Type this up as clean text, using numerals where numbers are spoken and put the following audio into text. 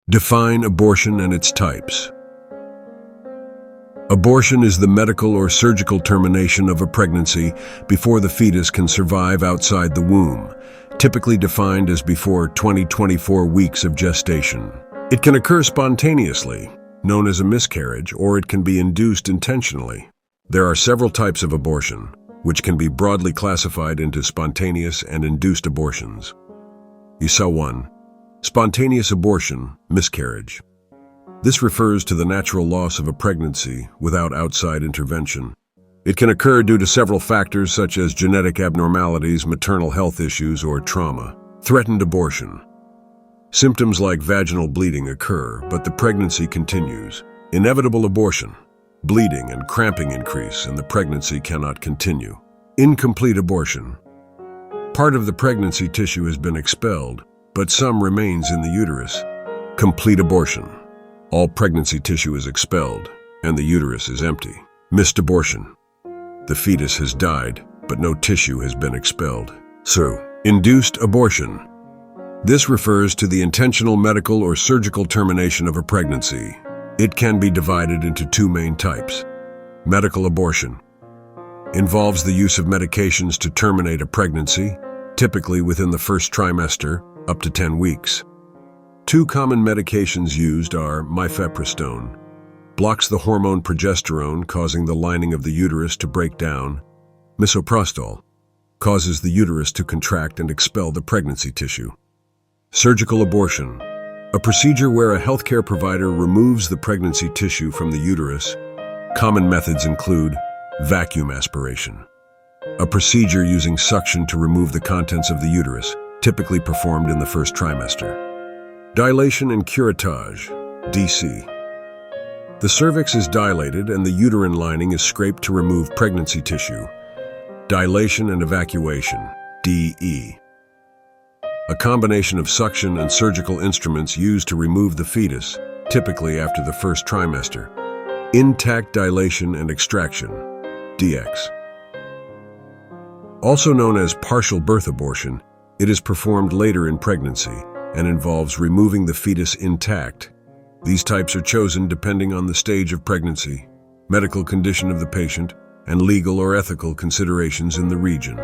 Define abortion and its types. Abortion is the medical or surgical termination of a pregnancy before the fetus can survive outside the womb, typically defined as before 24 weeks of gestation. It can occur spontaneously, known as a miscarriage, or it can be induced intentionally. There are several types of abortion, which can be broadly classified into spontaneous and induced abortions. ISA 1. Spontaneous abortion, miscarriage. This refers to the natural loss of a pregnancy without outside intervention. It can occur due to several factors such as genetic abnormalities, maternal health issues, or trauma. Threatened abortion. Symptoms like vaginal bleeding occur, but the pregnancy continues. Inevitable abortion. Bleeding and cramping increase, and the pregnancy cannot continue. Incomplete abortion. Part of the pregnancy tissue has been expelled, but some remains in the uterus. Complete abortion. All pregnancy tissue is expelled, and the uterus is empty. Missed abortion. The fetus has died, but no tissue has been expelled. So, induced abortion. This refers to the intentional medical or surgical termination of a pregnancy. It can be divided into two main types. Medical abortion involves the use of medications to terminate a pregnancy, typically within the first trimester, up to 10 weeks. Two common medications used are mifepristone, blocks the hormone progesterone, causing the lining of the uterus to break down. Misoprostol causes the uterus to contract and expel the pregnancy tissue. Surgical abortion, a procedure where a healthcare provider removes the pregnancy tissue from the uterus. Common methods include vacuum aspiration, a procedure using suction to remove the contents of the uterus, typically performed in the first trimester. Dilation and curettage, DC. The cervix is dilated and the uterine lining is scraped to remove pregnancy tissue. Dilation and evacuation, DE. A combination of suction and surgical instruments used to remove the fetus, typically after the first trimester. Intact dilation and extraction, DX. Also known as partial birth abortion, it is performed later in pregnancy and involves removing the fetus intact. These types are chosen depending on the stage of pregnancy, medical condition of the patient, and legal or ethical considerations in the region.